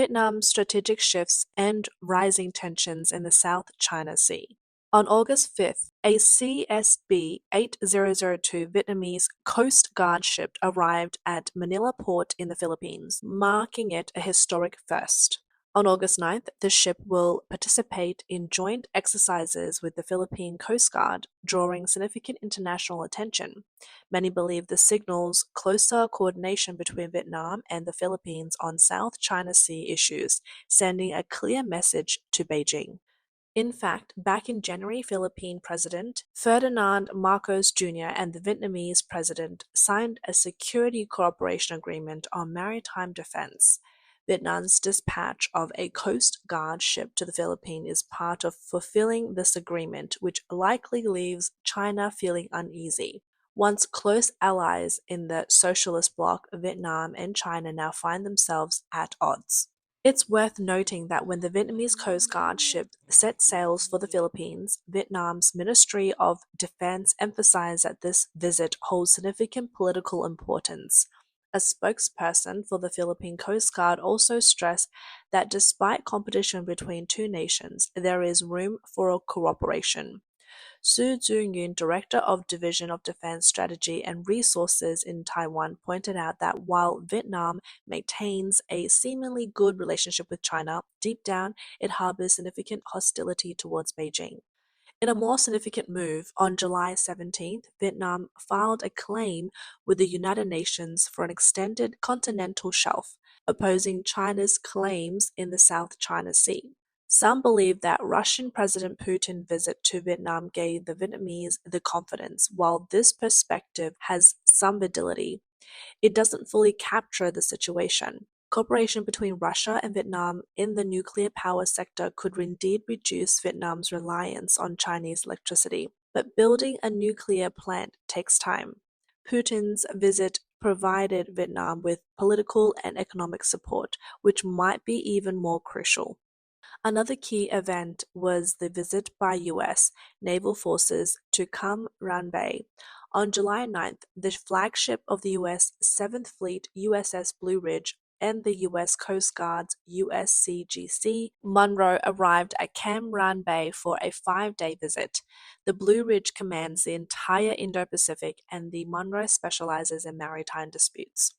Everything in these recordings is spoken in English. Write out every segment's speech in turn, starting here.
Vietnam's strategic shifts and rising tensions in the South China Sea. On August 5th, a CSB 8002 Vietnamese Coast Guard ship arrived at Manila Port in the Philippines, marking it a historic first. On August 9th, the ship will participate in joint exercises with the Philippine Coast Guard, drawing significant international attention. Many believe this signals closer coordination between Vietnam and the Philippines on South China Sea issues, sending a clear message to Beijing. In fact, back in January, Philippine President Ferdinand Marcos Jr. and the Vietnamese President signed a security cooperation agreement on maritime defense. Vietnam's dispatch of a Coast Guard ship to the Philippines is part of fulfilling this agreement, which likely leaves China feeling uneasy. Once close allies in the socialist bloc, Vietnam and China now find themselves at odds. It's worth noting that when the Vietnamese Coast Guard ship set sails for the Philippines, Vietnam's Ministry of Defense emphasized that this visit holds significant political importance. A spokesperson for the Philippine Coast Guard also stressed that despite competition between two nations, there is room for cooperation. Su Zhiyun, Director of Division of Defense Strategy and Resources in Taiwan, pointed out that while Vietnam maintains a seemingly good relationship with China, deep down it harbors significant hostility towards Beijing. In a more significant move, on July 17th, Vietnam filed a claim with the United Nations for an extended continental shelf, opposing China's claims in the South China Sea. Some believe that Russian President Putin's visit to Vietnam gave the Vietnamese the confidence. While this perspective has some validity, it doesn't fully capture the situation. Cooperation between Russia and Vietnam in the nuclear power sector could indeed reduce Vietnam's reliance on Chinese electricity, but building a nuclear plant takes time. Putin's visit provided Vietnam with political and economic support, which might be even more crucial. Another key event was the visit by U.S. naval forces to Cam Ranh Bay. On July 9th, the flagship of the U.S. 7th Fleet USS Blue Ridge and the U.S. Coast Guard's USCGC Monroe arrived at Cam Ranh Bay for a 5-day visit. The Blue Ridge commands the entire Indo-Pacific, and the Monroe specializes in maritime disputes.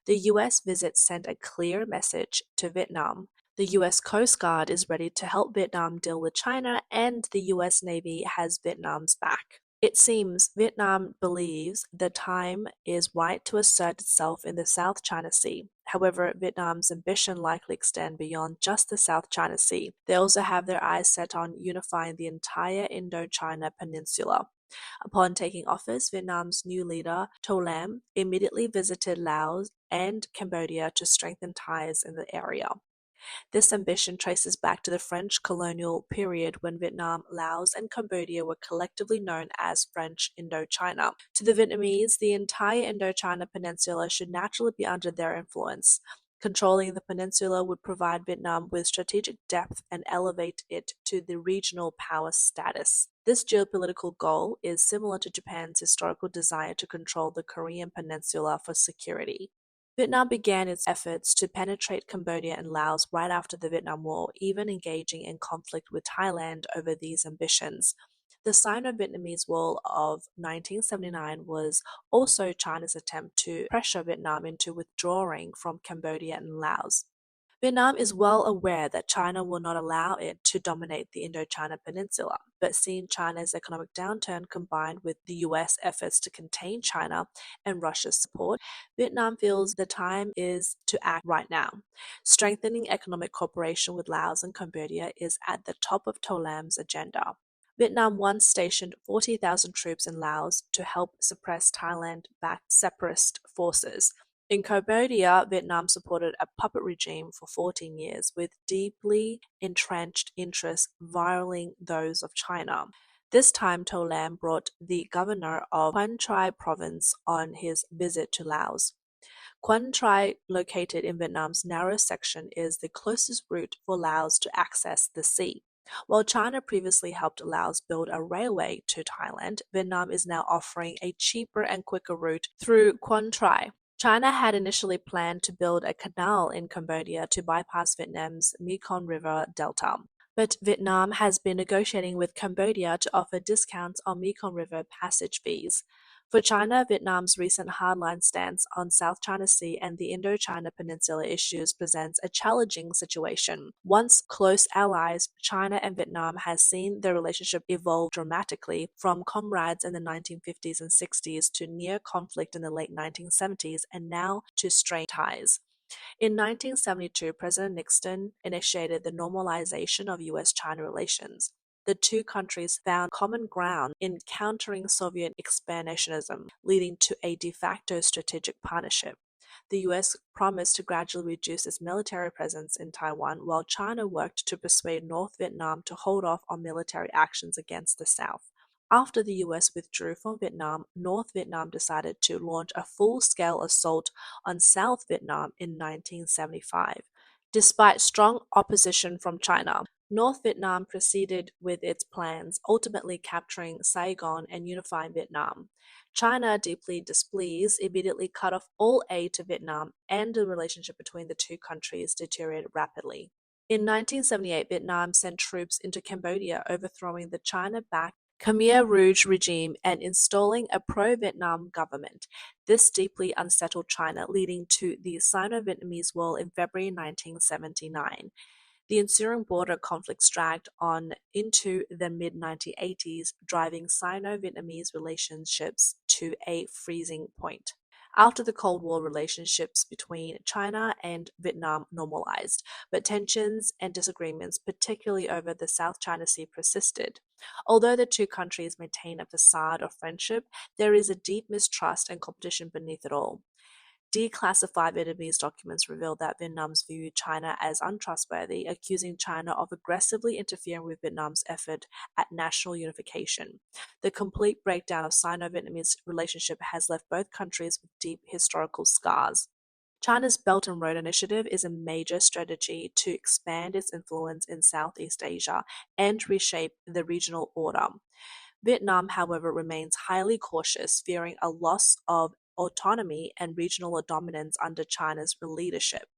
The U.S. visit sent a clear message to Vietnam. The U.S. Coast Guard is ready to help Vietnam deal with China, and the U.S. Navy has Vietnam's back. It seems Vietnam believes the time is right to assert itself in the South China Sea. However, Vietnam's ambition likely extend beyond just the South China Sea. They also have their eyes set on unifying the entire Indochina Peninsula. Upon taking office, Vietnam's new leader, To Lam, immediately visited Laos and Cambodia to strengthen ties in the area. This ambition traces back to the French colonial period when Vietnam, Laos, and Cambodia were collectively known as French Indochina. To the Vietnamese, the entire Indochina Peninsula should naturally be under their influence. Controlling the peninsula would provide Vietnam with strategic depth and elevate it to the regional power status. This geopolitical goal is similar to Japan's historical desire to control the Korean peninsula for security. Vietnam began its efforts to penetrate Cambodia and Laos right after the Vietnam War, even engaging in conflict with Thailand over these ambitions. The Sino-Vietnamese War of 1979 was also China's attempt to pressure Vietnam into withdrawing from Cambodia and Laos. Vietnam is well aware that China will not allow it to dominate the Indochina Peninsula, but seeing China's economic downturn combined with the U.S. efforts to contain China and Russia's support, Vietnam feels the time is to act right now. Strengthening economic cooperation with Laos and Cambodia is at the top of To Lam's agenda. Vietnam once stationed 40,000 troops in Laos to help suppress Thailand-backed separatist forces. In Cambodia, Vietnam supported a puppet regime for 14 years, with deeply entrenched interests rivaling those of China. This time, To Lam brought the governor of Quang Tri province on his visit to Laos. Quang Tri, located in Vietnam's narrow section, is the closest route for Laos to access the sea. While China previously helped Laos build a railway to Thailand, Vietnam is now offering a cheaper and quicker route through Quang Tri. China had initially planned to build a canal in Cambodia to bypass Vietnam's Mekong River delta. But Vietnam has been negotiating with Cambodia to offer discounts on Mekong River passage fees. For China, Vietnam's recent hardline stance on South China Sea and the Indochina Peninsula issues presents a challenging situation. Once close allies, China and Vietnam has seen their relationship evolve dramatically from comrades in the 1950s and 60s to near conflict in the late 1970s and now to strained ties. In 1972, President Nixon initiated the normalization of US-China relations. The two countries found common ground in countering Soviet expansionism, leading to a de facto strategic partnership. The US promised to gradually reduce its military presence in Taiwan, while China worked to persuade North Vietnam to hold off on military actions against the South. After the US withdrew from Vietnam, North Vietnam decided to launch a full-scale assault on South Vietnam in 1975. Despite strong opposition from China, North Vietnam proceeded with its plans, ultimately capturing Saigon and unifying Vietnam. China, deeply displeased, immediately cut off all aid to Vietnam, and the relationship between the two countries deteriorated rapidly. In 1978, Vietnam sent troops into Cambodia, overthrowing the China-backed Khmer Rouge regime and installing a pro-Vietnam government. This deeply unsettled China, leading to the Sino-Vietnamese War in February 1979. The ensuing border conflicts dragged on into the mid-1980s, driving Sino-Vietnamese relationships to a freezing point. After the Cold War, relationships between China and Vietnam normalized, but tensions and disagreements, particularly over the South China Sea, persisted. Although the two countries maintain a facade of friendship, there is a deep mistrust and competition beneath it all. Declassified Vietnamese documents reveal that Vietnam's viewed China as untrustworthy, accusing China of aggressively interfering with Vietnam's effort at national unification. The complete breakdown of Sino-Vietnamese relationship has left both countries with deep historical scars. China's Belt and Road Initiative is a major strategy to expand its influence in Southeast Asia and reshape the regional order. Vietnam, however, remains highly cautious, fearing a loss of autonomy and regional dominance under China's leadership.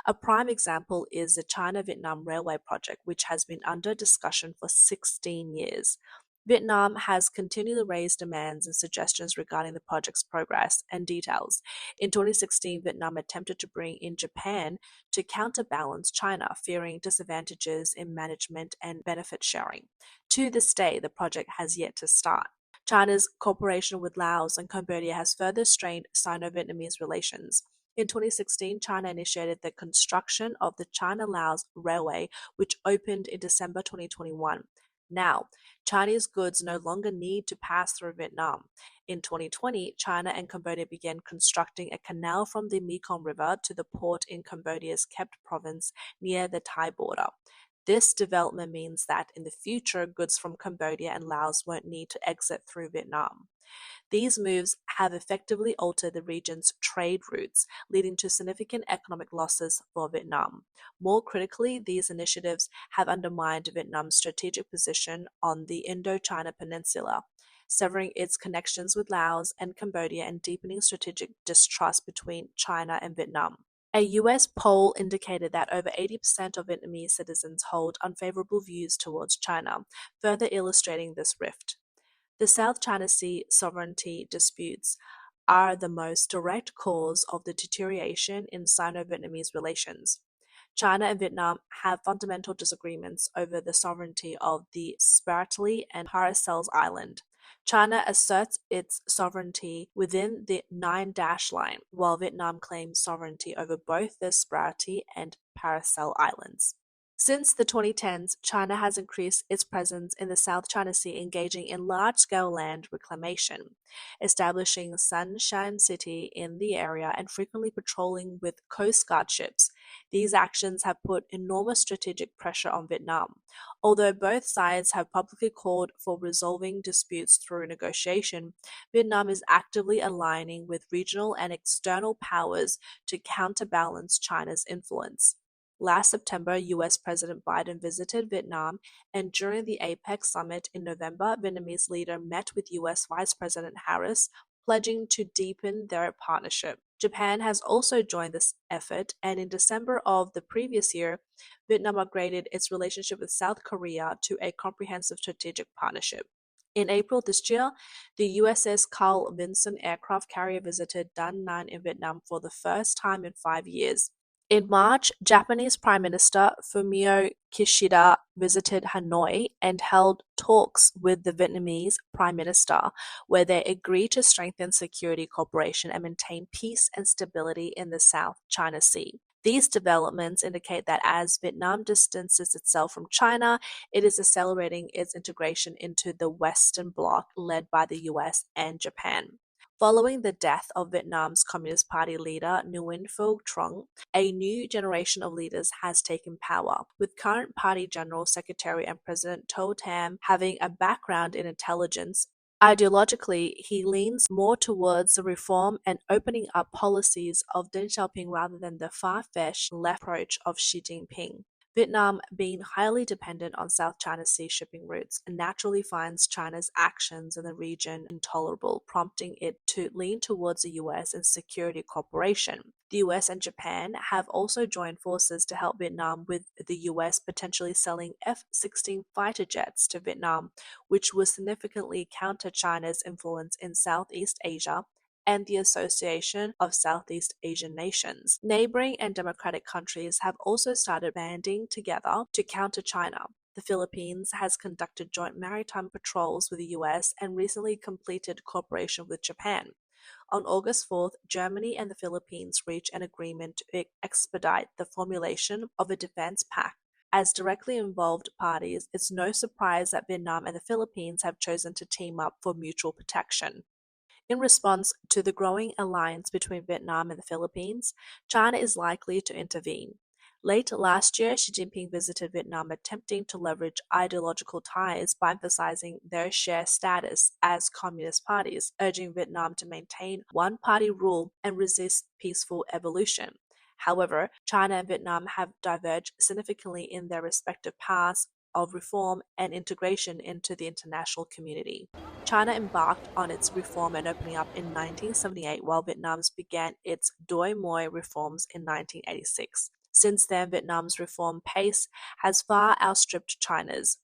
A prime example is the China-Vietnam Railway project, which has been under discussion for 16 years. Vietnam has continually raised demands and suggestions regarding the project's progress and details. In 2016, Vietnam attempted to bring in Japan to counterbalance China, fearing disadvantages in management and benefit sharing. To this day, the project has yet to start. China's cooperation with Laos and Cambodia has further strained Sino-Vietnamese relations. In 2016, China initiated the construction of the China-Laos Railway, which opened in December 2021. Now, Chinese goods no longer need to pass through Vietnam. In 2020, China and Cambodia began constructing a canal from the Mekong River to the port in Cambodia's Kep province near the Thai border. This development means that in the future, goods from Cambodia and Laos won't need to exit through Vietnam. These moves have effectively altered the region's trade routes, leading to significant economic losses for Vietnam. More critically, these initiatives have undermined Vietnam's strategic position on the Indochina Peninsula, severing its connections with Laos and Cambodia and deepening strategic distrust between China and Vietnam. A US poll indicated that over 80% of Vietnamese citizens hold unfavorable views towards China, further illustrating this rift. The South China Sea sovereignty disputes are the most direct cause of the deterioration in Sino-Vietnamese relations. China and Vietnam have fundamental disagreements over the sovereignty of the Spratly and Paracels Island. China asserts its sovereignty within the Nine Dash Line, while Vietnam claims sovereignty over both the Spratly and Paracel Islands. Since the 2010s, China has increased its presence in the South China Sea, engaging in large-scale land reclamation, establishing Sunshine City in the area, and frequently patrolling with Coast Guard ships. These actions have put enormous strategic pressure on Vietnam. Although both sides have publicly called for resolving disputes through negotiation, Vietnam is actively aligning with regional and external powers to counterbalance China's influence. Last September, US President Biden visited Vietnam, and during the APEC summit in November, Vietnamese leader met with US Vice President Harris pledging to deepen their partnership. Japan has also joined this effort, and in December of the previous year, Vietnam upgraded its relationship with South Korea to a comprehensive strategic partnership. In April this year, the USS Carl Vinson aircraft carrier visited Da Nang in Vietnam for the first time in 5 years. In March, Japanese Prime Minister Fumio Kishida visited Hanoi and held talks with the Vietnamese Prime Minister, where they agreed to strengthen security cooperation and maintain peace and stability in the South China Sea. These developments indicate that as Vietnam distances itself from China, it is accelerating its integration into the Western Bloc led by the US and Japan. Following the death of Vietnam's Communist Party leader Nguyen Phu Trong, a new generation of leaders has taken power, with current party general secretary and President To Tam having a background in intelligence. Ideologically, he leans more towards the reform and opening up policies of Deng Xiaoping rather than the far-fetched left approach of Xi Jinping. Vietnam, being highly dependent on South China Sea shipping routes, naturally finds China's actions in the region intolerable, prompting it to lean towards the US and security cooperation. The US and Japan have also joined forces to help Vietnam, with the US potentially selling F-16 fighter jets to Vietnam, which would significantly counter China's influence in Southeast Asia and the Association of Southeast Asian Nations. Neighboring and democratic countries have also started banding together to counter China. The Philippines has conducted joint maritime patrols with the US and recently completed cooperation with Japan. On August 4th, Germany and the Philippines reached an agreement to expedite the formulation of a defense pact. As directly involved parties, it's no surprise that Vietnam and the Philippines have chosen to team up for mutual protection. In response to the growing alliance between Vietnam and the Philippines, China is likely to intervene. Late last year, Xi Jinping visited Vietnam, attempting to leverage ideological ties by emphasizing their shared status as communist parties, urging Vietnam to maintain one-party rule and resist peaceful evolution. However, China and Vietnam have diverged significantly in their respective paths of reform and integration into the international community. China embarked on its reform and opening up in 1978, while Vietnam began its Doi Moi reforms in 1986. Since then, Vietnam's reform pace has far outstripped China's.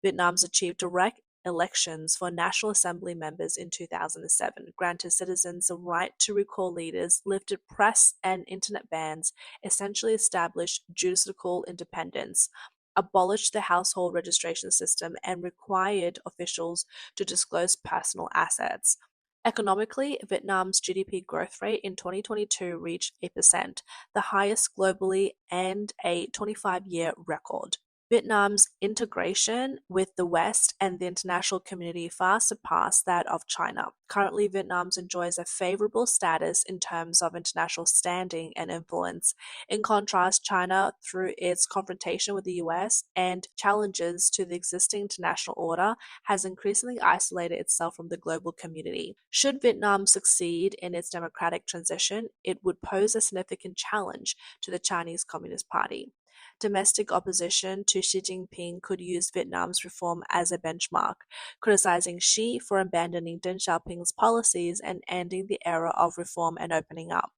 Vietnam's achieved direct elections for National Assembly members in 2007, granted citizens the right to recall leaders, lifted press and internet bans, essentially established judicial independence, abolished the household registration system, and required officials to disclose personal assets. Economically, Vietnam's GDP growth rate in 2022 reached 8%, the highest globally and a 25-year record. Vietnam's integration with the West and the international community far surpassed that of China. Currently, Vietnam enjoys a favorable status in terms of international standing and influence. In contrast, China, through its confrontation with the US and challenges to the existing international order, has increasingly isolated itself from the global community. Should Vietnam succeed in its democratic transition, it would pose a significant challenge to the Chinese Communist Party. Domestic opposition to Xi Jinping could use Vietnam's reform as a benchmark, criticizing Xi for abandoning Deng Xiaoping's policies and ending the era of reform and opening up.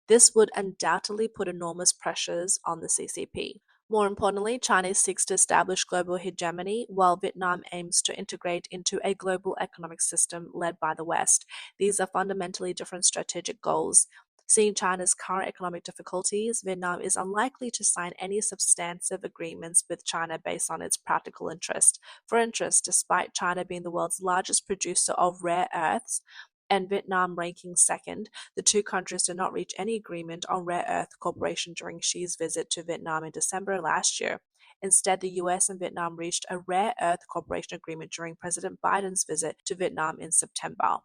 This would undoubtedly put enormous pressures on the CCP. More importantly, China seeks to establish global hegemony, while Vietnam aims to integrate into a global economic system led by the West. These are fundamentally different strategic goals. Seeing China's current economic difficulties, Vietnam is unlikely to sign any substantive agreements with China based on its practical interest. For interest, despite China being the world's largest producer of rare earths and Vietnam ranking second, the two countries did not reach any agreement on rare earth cooperation during Xi's visit to Vietnam in December last year. Instead, the US and Vietnam reached a rare earth cooperation agreement during President Biden's visit to Vietnam in September.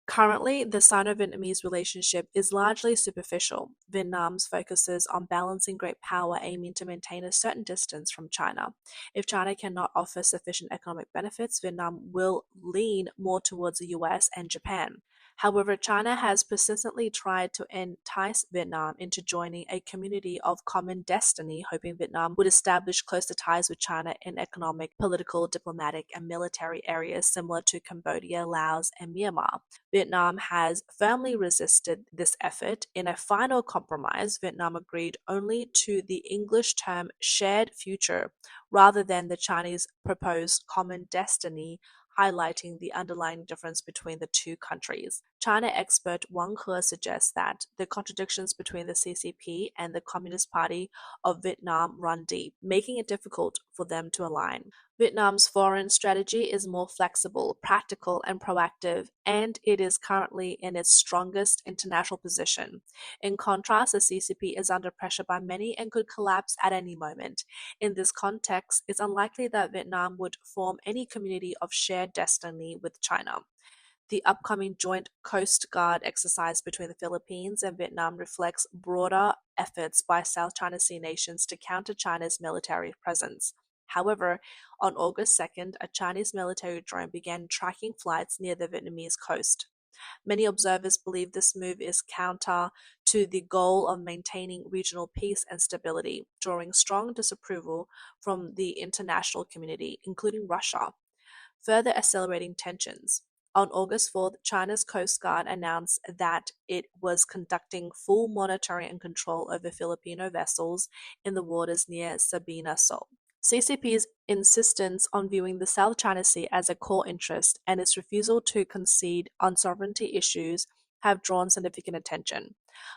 Currently, the Sino-Vietnamese relationship is largely superficial. Vietnam focuses on balancing great power, aiming to maintain a certain distance from China. If China cannot offer sufficient economic benefits, Vietnam will lean more towards the US and Japan. However, China has persistently tried to entice Vietnam into joining a community of common destiny, hoping Vietnam would establish closer ties with China in economic, political, diplomatic, and military areas similar to Cambodia, Laos, and Myanmar. Vietnam has firmly resisted this effort. In a final compromise, Vietnam agreed only to the English term shared future rather than the Chinese proposed common destiny, highlighting the underlying difference between the two countries. China expert Wang He suggests that the contradictions between the CCP and the Communist Party of Vietnam run deep, making it difficult for them to align. Vietnam's foreign strategy is more flexible, practical, and proactive, and it is currently in its strongest international position. In contrast, the CCP is under pressure by many and could collapse at any moment. In this context, it's unlikely that Vietnam would form any community of shared destiny with China. The upcoming joint Coast Guard exercise between the Philippines and Vietnam reflects broader efforts by South China Sea nations to counter China's military presence. However, on August 2nd, a Chinese military drone began tracking flights near the Vietnamese coast. Many observers believe this move is counter to the goal of maintaining regional peace and stability, drawing strong disapproval from the international community, including Russia, further accelerating tensions. On August 4th, China's Coast Guard announced that it was conducting full monitoring and control over Filipino vessels in the waters near Sabina Shoal. CCP's insistence on viewing the South China Sea as a core interest and its refusal to concede on sovereignty issues have drawn significant attention.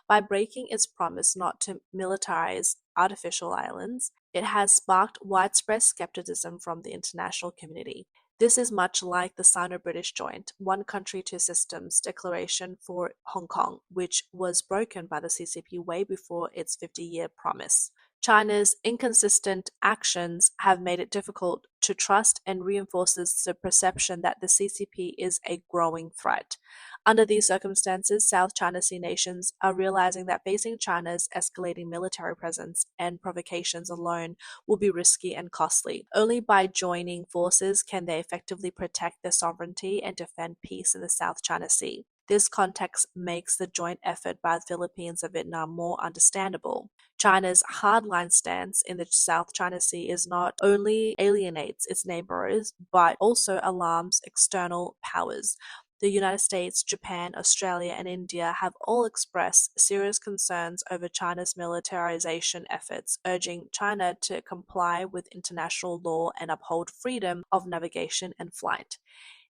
By breaking its promise not to militarize artificial islands, it has sparked widespread skepticism from the international community. This is much like the Sino-British joint One Country, Two Systems declaration for Hong Kong, which was broken by the CCP way before its 50-year promise. China's inconsistent actions have made it difficult to trust and reinforces the perception that the CCP is a growing threat. Under these circumstances, South China Sea nations are realizing that facing China's escalating military presence and provocations alone will be risky and costly. Only by joining forces can they effectively protect their sovereignty and defend peace in the South China Sea. This context makes the joint effort by the Philippines and Vietnam more understandable. China's hardline stance in the South China Sea is not only alienates its neighbors, but also alarms external powers. The United States, Japan, Australia, and India have all expressed serious concerns over China's militarization efforts, urging China to comply with international law and uphold freedom of navigation and flight.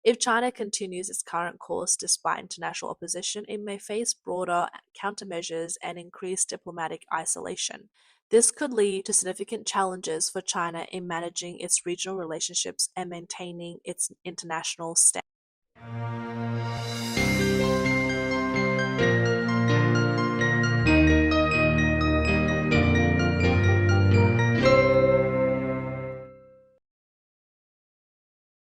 If China continues its current course despite international opposition, it may face broader countermeasures and increased diplomatic isolation. This could lead to significant challenges for China in managing its regional relationships and maintaining its international standing.